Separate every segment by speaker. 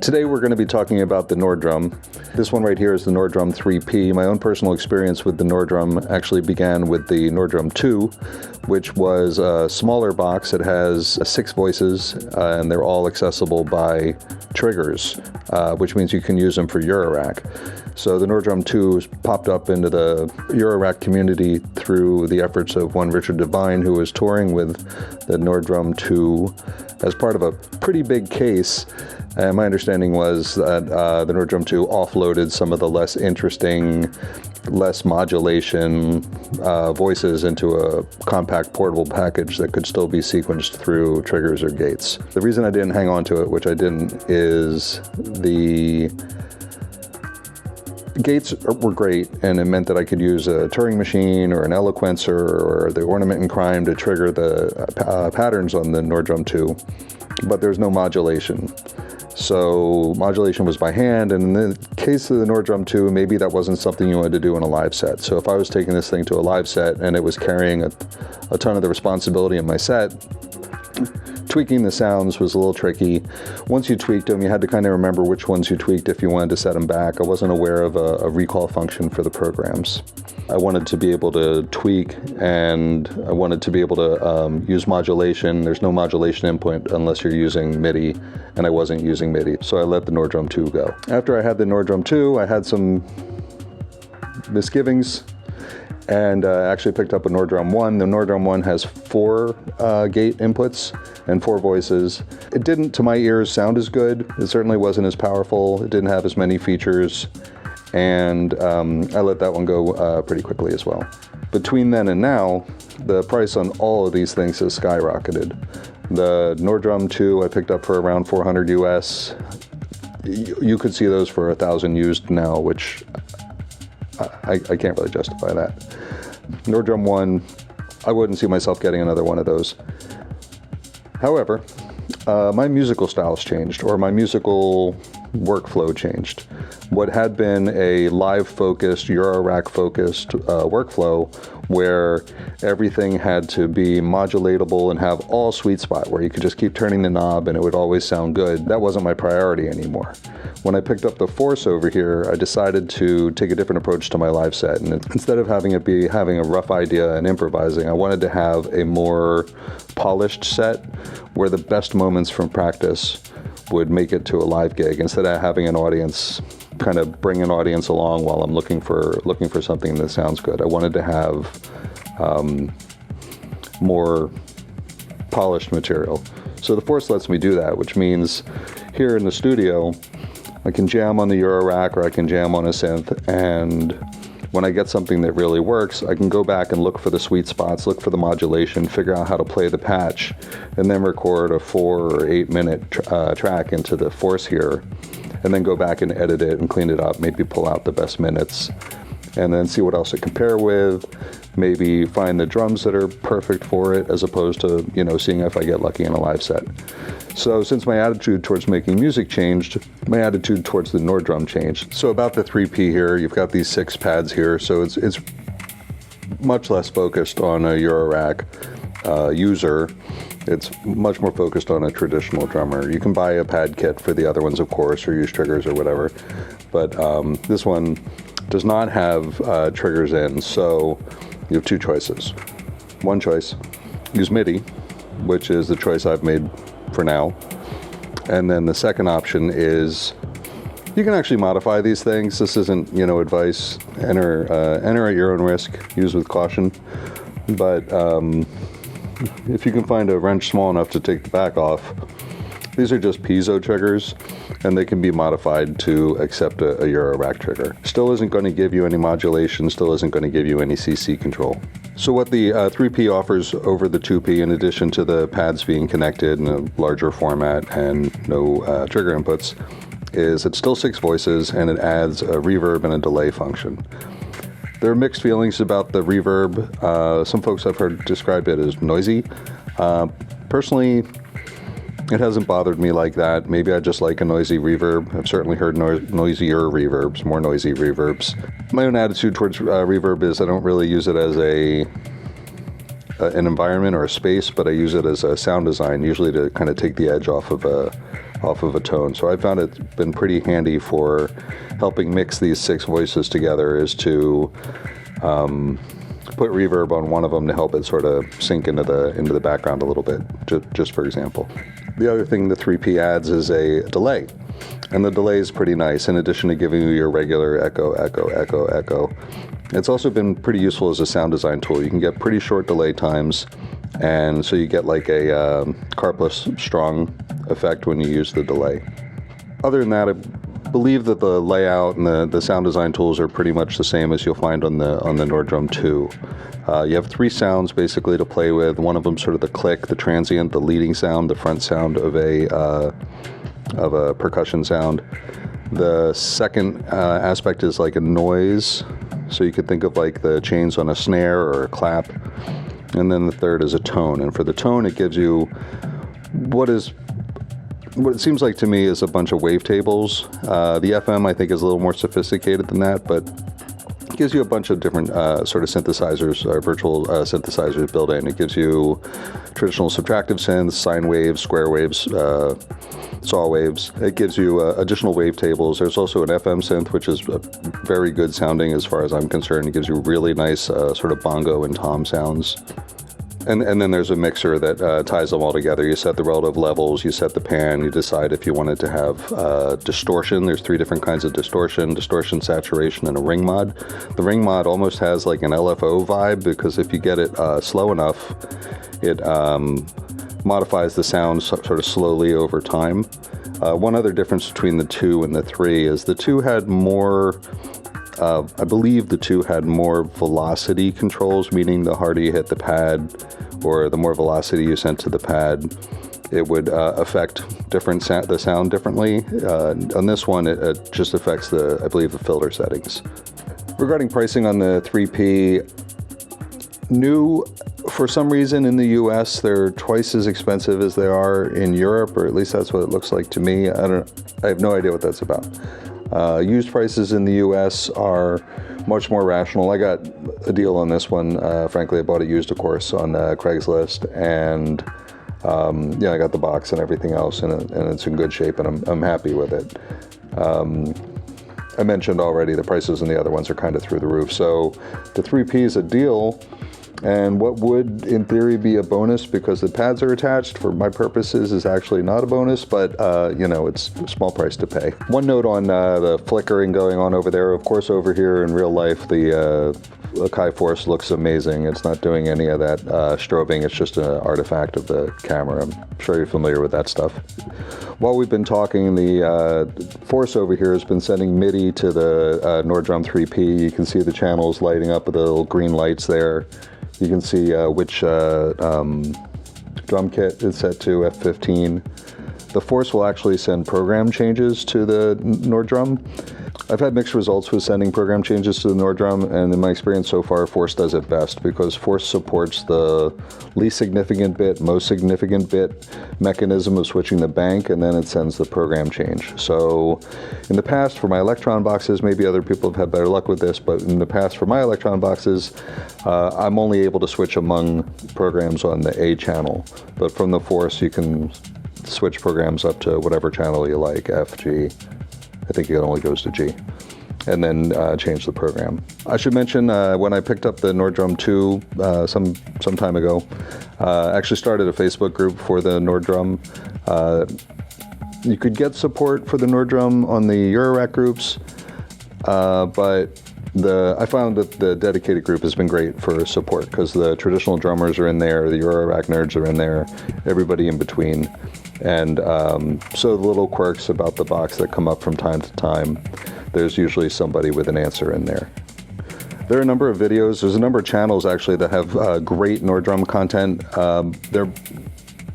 Speaker 1: Today we're going to be talking about the Nordrum. This one right here is the Nordrum 3P. My own personal experience with the Nordrum actually began with the Nordrum 2, which was a smaller box. It has 6 voices, and they're all accessible by triggers, which means you can use them for Eurorack. So the Nordrum 2 popped up into the Eurorack community through the efforts of one Richard Devine, who was touring with the Nordrum 2 as part of a pretty big case. And my understanding was that the Nordrum 2 offloaded some of the less interesting, less modulation voices into a compact portable package that could still be sequenced through triggers or gates. The reason I didn't hang on to it, which I didn't, is the gates were great, and it meant that I could use a Turing machine or an Eloquencer or the Ornament and Crime to trigger the patterns on the Nordrum 2, but there's no modulation. So modulation was by hand, and in the case of the Nordrum 2, maybe that wasn't something you wanted to do in a live set. So if I was taking this thing to a live set and it was carrying a ton of the responsibility in my set, tweaking the sounds was a little tricky. Once you tweaked them, you had to kind of remember which ones you tweaked if you wanted to set them back. I wasn't aware of a recall function for the programs. I wanted to be able to tweak, and I wanted to be able to use modulation. There's no modulation input unless you're using MIDI, and I wasn't using MIDI, so I let the Nordrum 2 go. After I had the Nordrum 2, I had some misgivings, and actually picked up a Nordrum 1. The Nordrum 1 has 4 gate inputs and 4 voices. It didn't, to my ears, sound as good. It certainly wasn't as powerful. It didn't have as many features, and I let that one go pretty quickly as well. Between then and now, the price on all of these things has skyrocketed. The Nordrum 2 I picked up for around $400 US. You could see those for 1,000 used now, which I can't really justify that. Nordrum 1, I wouldn't see myself getting another one of those. However, my musical styles changed, or my musical workflow changed. What had been a live-focused, Eurorack-focused workflow where everything had to be modulatable and have all sweet spot, where you could just keep turning the knob and it would always sound good, that wasn't my priority anymore. When I picked up the Force over here, I decided to take a different approach to my live set. And instead of having it be having a rough idea and improvising, I wanted to have a more polished set where the best moments from practice would make it to a live gig, instead of having an audience kind of bring an audience along while I'm looking for something that sounds good. I wanted to have more polished material. So the Force lets me do that, which means here in the studio, I can jam on the Eurorack or I can jam on a synth, and when I get something that really works, I can go back and look for the sweet spots, look for the modulation, figure out how to play the patch, and then record a 4 or 8 minute track into the Force here, and then go back and edit it and clean it up, maybe pull out the best minutes, and then see what else to compare with, maybe find the drums that are perfect for it, as opposed to, seeing if I get lucky in a live set. So since my attitude towards making music changed, my attitude towards the Nordrum changed. So about the 3P here, you've got these 6 pads here, so it's much less focused on a Eurorack user. It's much more focused on a traditional drummer. You can buy a pad kit for the other ones, of course, or use triggers or whatever. But this one does not have triggers in, so you have 2 choices. One choice, use MIDI, which is the choice I've made for now. And then the second option is, you can actually modify these things. This isn't, advice. Enter at your own risk, use with caution. But if you can find a wrench small enough to take the back off, these are just piezo triggers, and they can be modified to accept a Eurorack trigger. Still isn't going to give you any modulation, still isn't going to give you any CC control. So what the 3P offers over the 2P, in addition to the pads being connected in a larger format and no trigger inputs, is it's still 6 voices, and it adds a reverb and a delay function. There are mixed feelings about the reverb. Some folks I've heard describe it as noisy. Personally, it hasn't bothered me like that. Maybe I just like a noisy reverb. I've certainly heard noisier reverbs, more noisy reverbs. My own attitude towards reverb is I don't really use it as an environment or a space, but I use it as a sound design, usually to kind of take the edge off of a tone. So I found it's been pretty handy for helping mix these 6 voices together, is to put reverb on one of them to help it sort of sink into the background a little bit, just for example. The other thing the 3P adds is a delay. And the delay is pretty nice, in addition to giving you your regular echo, echo, echo, echo. It's also been pretty useful as a sound design tool. You can get pretty short delay times, and so you get like a carpless strong effect when you use the delay. Other than that, I believe that the layout and the sound design tools are pretty much the same as you'll find on the Nordrum 2. You have 3 sounds basically to play with. One of them sort of the click, the transient, the leading sound, the front sound of a percussion sound. The second aspect is like a noise, so you could think of like the chains on a snare or a clap. And then the third is a tone, and for the tone it gives you what it seems like to me is a bunch of wavetables. The FM I think is a little more sophisticated than that, but it gives you a bunch of different sort of synthesizers, virtual synthesizers built in. It gives you traditional subtractive synths, sine waves, square waves, saw waves. It gives you additional wavetables. There's also an FM synth, which is very good sounding as far as I'm concerned. It gives you really nice sort of bongo and tom sounds. And then there's a mixer that ties them all together. You set the relative levels, you set the pan, you decide if you wanted to have distortion. There's 3 different kinds of distortion, saturation, and a ring mod. The ring mod almost has like an LFO vibe, because if you get it slow enough, it modifies the sound sort of slowly over time. One other difference between the 2 and the 3 is the 2 had more, I believe the 2 had more velocity controls, meaning the harder you hit the pad or the more velocity you sent to the pad, it would affect the sound differently. On this one, it just affects I believe the filter settings. Regarding pricing on the 3P, new, for some reason in the US, they're twice as expensive as they are in Europe, or at least that's what it looks like to me. I have no idea what that's about. Used prices in the US are much more rational. I got a deal on this one. Frankly, I bought it used, of course, on Craigslist, and I got the box and everything else, and it's in good shape, and I'm happy with it. I mentioned already the prices on the other ones are kind of through the roof, so the 3P is a deal. And what would, in theory, be a bonus because the pads are attached, for my purposes, is actually not a bonus, but, it's a small price to pay. One note on the flickering going on over there. Of course, over here in real life, the Akai Force looks amazing. It's not doing any of that strobing. It's just an artifact of the camera. I'm sure you're familiar with that stuff. While we've been talking, the Force over here has been sending MIDI to the Nordrum 3P. You can see the channels lighting up with the little green lights there. You can see which drum kit is set to F15. The Force will actually send program changes to the Nordrum. I've had mixed results with sending program changes to the Nordrum, and in my experience so far, Force does it best because Force supports the least significant bit, most significant bit mechanism of switching the bank, and then it sends the program change. So in the past, for my Electron boxes, maybe other people have had better luck with this, but in the past for my Electron boxes, I'm only able to switch among programs on the A channel. But from the Force, you can switch programs up to whatever channel you like, F, G. I think it only goes to G, and then change the program. I should mention when I picked up the Nordrum 2 some time ago, I actually started a Facebook group for the Nordrum. You could get support for the Nordrum on the Eurorack groups, but I found that the dedicated group has been great for support because the traditional drummers are in there, the Eurorack nerds are in there, everybody in between. And so the little quirks about the box that come up from time to time, there's usually somebody with an answer in there. There are a number of videos, there's a number of channels actually that have great Nordrum content. They're,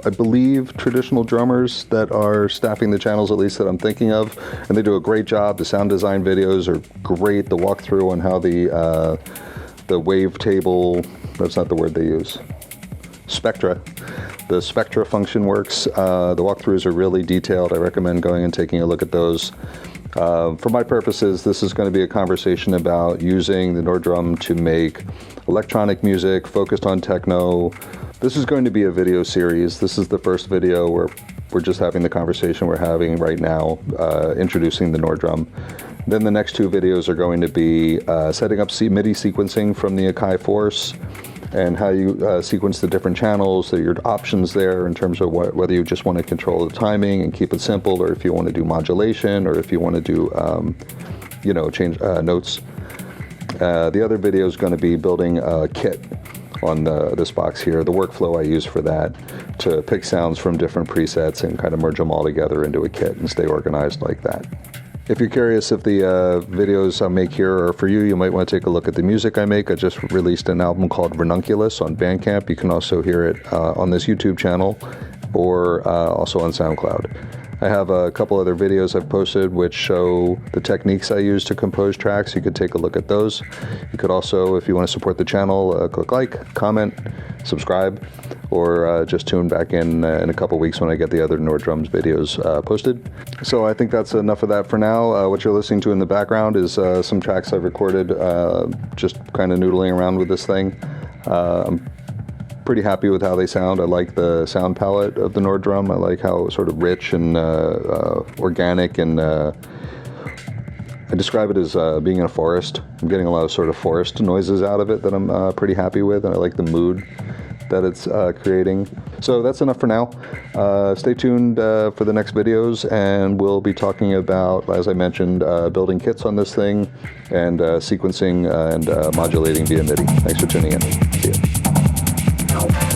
Speaker 1: I believe, traditional drummers that are staffing the channels, at least that I'm thinking of, and they do a great job. The sound design videos are great. The walkthrough on how the wavetable, that's not the word they use, the Spectra function works. The walkthroughs are really detailed. I recommend going and taking a look at those. For my purposes, this is going to be a conversation about using the Nord drum to make electronic music focused on techno. This is going to be a video series. This is the first video where we're just having the conversation we're having right now, introducing the Nord drum. Then the next two videos are going to be setting up MIDI sequencing from the Akai Force, and how you sequence the different channels, your options there in terms of whether you just want to control the timing and keep it simple, or if you want to do modulation, or if you want to do, change notes. The other video is going to be building a kit on this box here, the workflow I use for that, to pick sounds from different presets and kind of merge them all together into a kit and stay organized like that. If you're curious if the videos I make here are for you, you might want to take a look at the music I make. I just released an album called Ranunculus on Bandcamp. You can also hear it on this YouTube channel, or also on SoundCloud. I have a couple other videos I've posted which show the techniques I use to compose tracks. You could take a look at those. You could also, if you want to support the channel, click like, comment, subscribe, or just tune back in a couple weeks when I get the other Nord drums videos posted. So I think that's enough of that for now. What you're listening to in the background is some tracks I've recorded just kind of noodling around with this thing. I'm pretty happy with how they sound. I like the sound palette of the Nord drum. I like how it's sort of rich and organic, and I describe it as being in a forest. I'm getting a lot of sort of forest noises out of it that I'm pretty happy with, and I like the mood that it's creating. So that's enough for now. Stay tuned for the next videos, and we'll be talking about, as I mentioned, building kits on this thing, and sequencing and modulating via MIDI. Thanks for tuning in. See ya.